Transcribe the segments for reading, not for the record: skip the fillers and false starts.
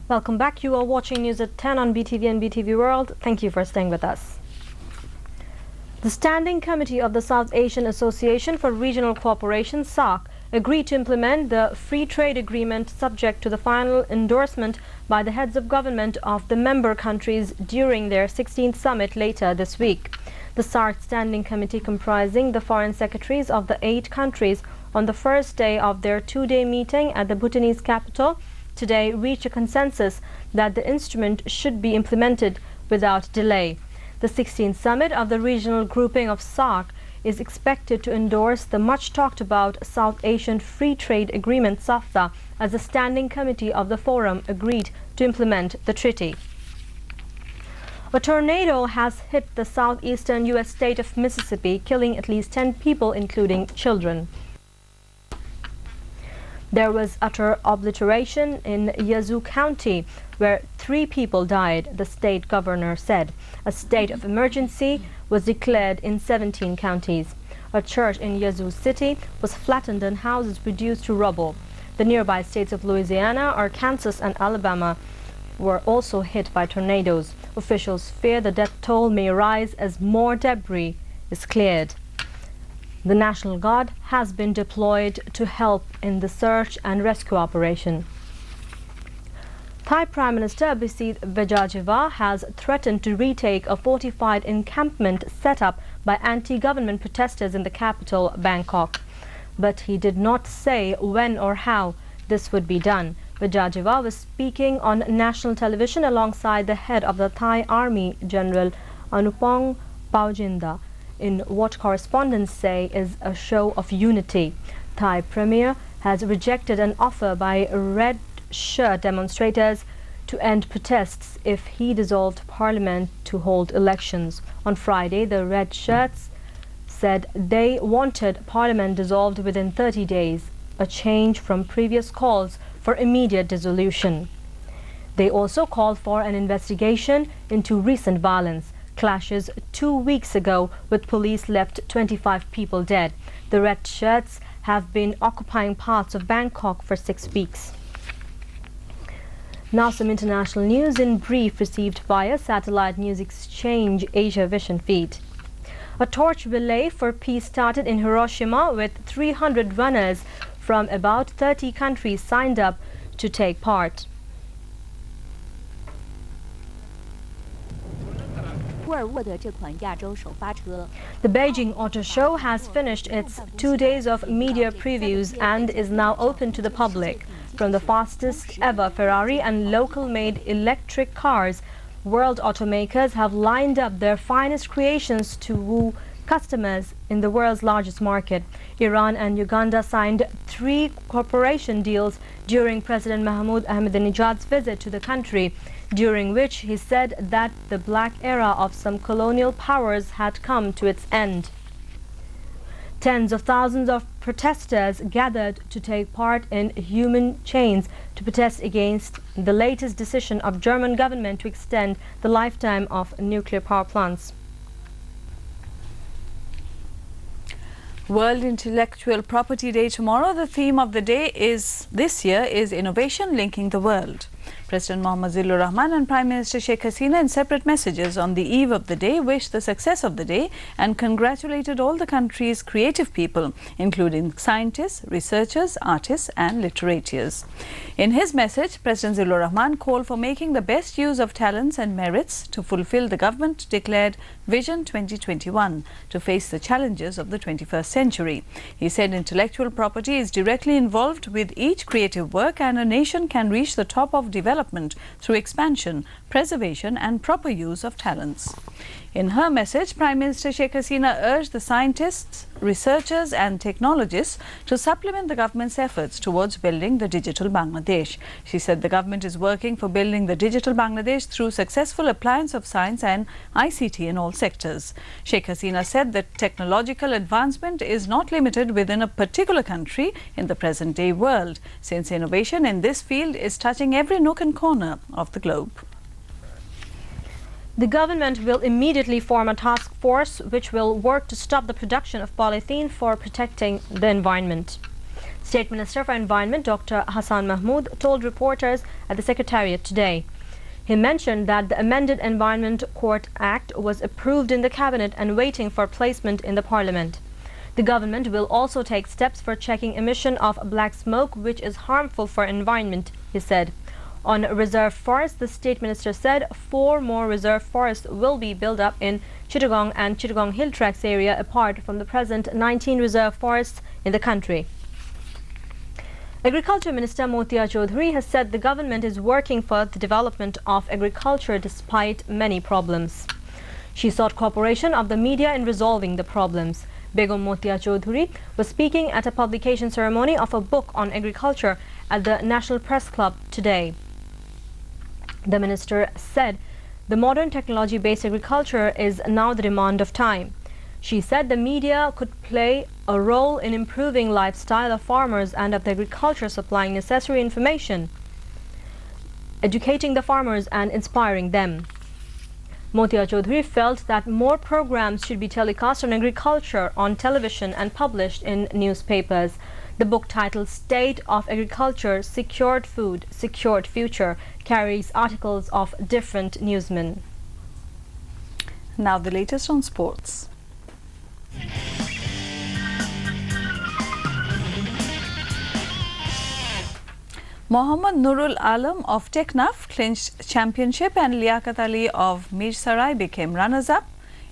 Welcome back. You are watching News at 10 on BTV and BTV World. Thank you for staying with us. The Standing Committee of the South Asian Association for Regional Cooperation, SAARC, agreed to implement the free trade agreement subject to the final endorsement by the heads of government of the member countries during their 16th summit later this week. The SAARC Standing Committee, comprising the foreign secretaries of the 8 countries, on the first day of their 2-day meeting at the Bhutanese capital, today reached a consensus that the instrument should be implemented without delay. The 16th summit of the regional grouping of SAARC is expected to endorse the much talked about South Asian Free Trade Agreement SAFTA, as the standing committee of the forum agreed to implement the treaty. A tornado has hit the southeastern U.S. state of Mississippi, killing at least 10 people, including children. There was utter obliteration in Yazoo County, where 3 people died, the state governor said. A state of emergency was declared in 17 counties. A church in Yazoo City was flattened and houses reduced to rubble. The nearby states of Louisiana, Arkansas and Alabama were also hit by tornadoes. Officials fear the death toll may rise as more debris is cleared. The National Guard has been deployed to help in the search and rescue operation. Thai Prime Minister Abhisit Vejjajiva has threatened to retake a fortified encampment set up by anti-government protesters in the capital, Bangkok. But he did not say when or how this would be done. Vejjajiva was speaking on national television alongside the head of the Thai Army, General Anupong Paujinda, in what correspondents say is a show of unity. Thai Premier has rejected an offer by red shirt demonstrators to end protests if he dissolved parliament to hold elections. On Friday, the red shirts said they wanted parliament dissolved within 30 days, a change from previous calls for immediate dissolution. They also called for an investigation into recent violence. Clashes 2 weeks ago with police left 25 people dead. The red shirts have been occupying parts of Bangkok for 6 weeks. Now some international news in brief, received via satellite news exchange Asia Vision feed. A torch relay for peace started in Hiroshima with 300 runners from about 30 countries signed up to take part. The Beijing Auto Show has finished its 2 days of media previews and is now open to the public. From the fastest ever Ferrari and local-made electric cars, world automakers have lined up their finest creations to woo customers in the world's largest market. Iran and Uganda signed 3 cooperation deals during President Mahmoud Ahmadinejad's visit to the country, during which he said that the black era of some colonial powers had come to its end. Tens of thousands of protesters gathered to take part in human chains to protest against the latest decision of German government to extend the lifetime of nuclear power plants. World Intellectual Property Day tomorrow. The theme of the day this year is Innovation Linking the World. President Mohammad Zillur Rahman and Prime Minister Sheikh Hasina, in separate messages on the eve of the day, wished the success of the day and congratulated all the country's creative people, including scientists, researchers, artists and literateurs. In his message, President Zillur Rahman called for making the best use of talents and merits to fulfill the government-declared Vision 2021 to face the challenges of the 21st century. He said intellectual property is directly involved with each creative work, and a nation can reach the top of development through expansion, preservation and proper use of talents. In her message, Prime Minister Sheikh Hasina urged the scientists, researchers and technologists to supplement the government's efforts towards building the digital Bangladesh. She said the government is working for building the digital Bangladesh through successful appliance of science and ICT in all sectors. Sheikh Hasina said that technological advancement is not limited within a particular country in the present-day world, since innovation in this field is touching every nook and corner of the globe. The government will immediately form a task force which will work to stop the production of polythene for protecting the environment. State Minister for Environment Dr. Hassan Mahmood told reporters at the Secretariat today. He mentioned that the amended Environment Court Act was approved in the Cabinet and waiting for placement in the Parliament. The government will also take steps for checking emission of black smoke, which is harmful for environment, he said. On reserve forests, the State Minister said 4 more reserve forests will be built up in Chittagong and Chittagong Hill Tracts area apart from the present 19 reserve forests in the country. Agriculture Minister Motia Chaudhary has said the government is working for the development of agriculture despite many problems. She sought cooperation of the media in resolving the problems. Begum Motia Chaudhary was speaking at a publication ceremony of a book on agriculture at the National Press Club today. The minister said the modern technology-based agriculture is now the demand of time. She said the media could play a role in improving lifestyle of farmers and of the agriculture, supplying necessary information, educating the farmers and inspiring them. Motia Chaudhary felt that more programs should be telecast on agriculture on television and published in newspapers. The book titled State of Agriculture, Secured Food, Secured Future carries articles of different newsmen. Now the latest on sports. Mohammad Nurul Alam of Teknaf clinched championship and Liaquat Ali of Mirsarai became runners-up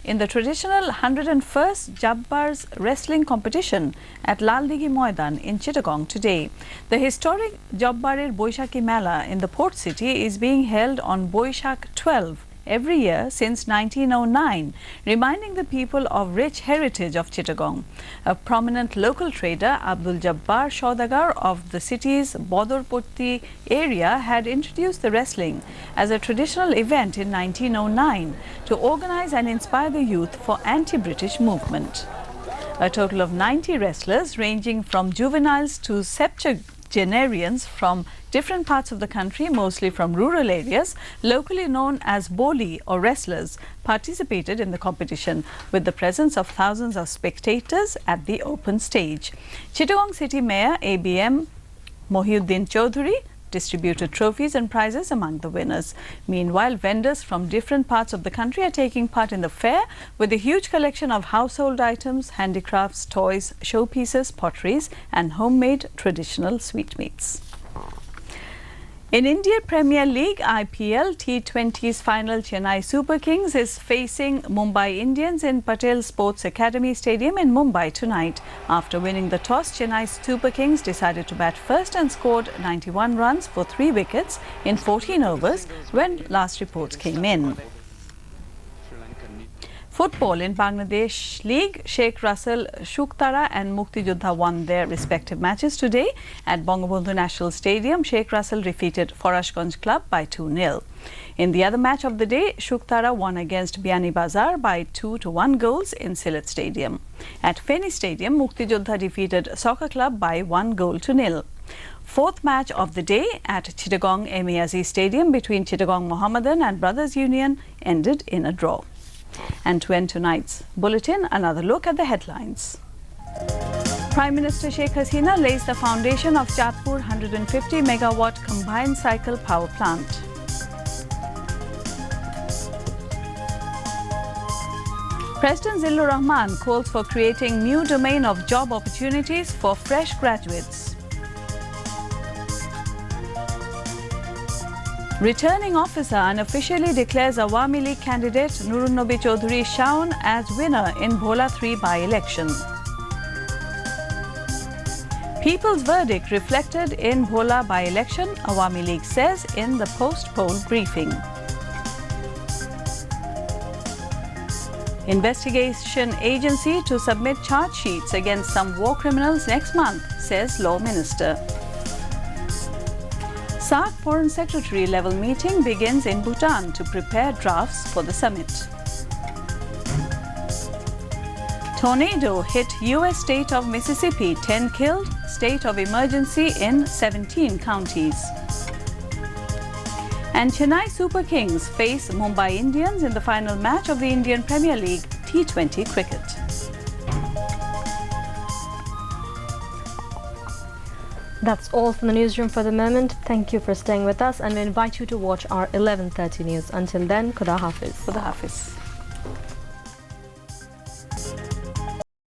in the traditional 101st Jabbars wrestling competition at Laldighi Moidan in Chittagong today. The historic Jabbarer Boishakhi Mela in the port city is being held on Boishak 12 every year since 1909, reminding the people of rich heritage of Chittagong. A prominent local trader, Abdul Jabbar Shaudagar of the city's Bodorpoti area, had introduced the wrestling as a traditional event in 1909 to organize and inspire the youth for anti-British movement. A total of 90 wrestlers ranging from juveniles to septuagenarians from different parts of the country, mostly from rural areas, locally known as boli or wrestlers, participated in the competition with the presence of thousands of spectators at the open stage. Chittagong City Mayor ABM Mohiuddin Chaudhary distributed trophies and prizes among the winners. Meanwhile, vendors from different parts of the country are taking part in the fair with a huge collection of household items, handicrafts, toys, showpieces, potteries and homemade traditional sweetmeats. In India Premier League IPL T20's final, Chennai Super Kings is facing Mumbai Indians in Patel Sports Academy Stadium in Mumbai tonight. After winning the toss, Chennai Super Kings decided to bat first and scored 91 runs for 3 wickets in 14 overs when last reports came in. Football in Bangladesh League, Sheikh Russell Shuktara and Mukti Joddha won their respective matches today. At Bangabandhu National Stadium, Sheikh Russell defeated Farashganj Club by 2-0. In the other match of the day, Shuktara won against Biani Bazar by 2-1 goals in Sylhet Stadium. At Feni Stadium, Mukti Joddha defeated Soccer Club by 1-0. Fourth match of the day at Chittagong Emiazi Stadium between Chittagong Mohammedan and Brothers Union ended in a draw. And to end tonight's bulletin, another look at the headlines. Prime Minister Sheikh Hasina lays the foundation of Chatpur 150 megawatt combined cycle power plant. President Zillur Rahman calls for creating new domain of job opportunities for fresh graduates. Returning officer unofficially declares Awami League candidate Nurun Nobi Chaudhary Shaun as winner in Bhola 3 by-election. People's verdict reflected in Bhola by-election, Awami League says in the post-poll briefing. Investigation agency to submit charge sheets against some war criminals next month, says Law Minister. SAARC Foreign Secretary level meeting begins in Bhutan to prepare drafts for the summit. Tornado hit U.S. state of Mississippi, 10 killed, state of emergency in 17 counties. And Chennai Super Kings face Mumbai Indians in the final match of the Indian Premier League T20 cricket. That's all from the newsroom for the moment. Thank you for staying with us, and we invite you to watch our 11:30 news. Until then, Khuda Hafiz. Khuda Hafiz.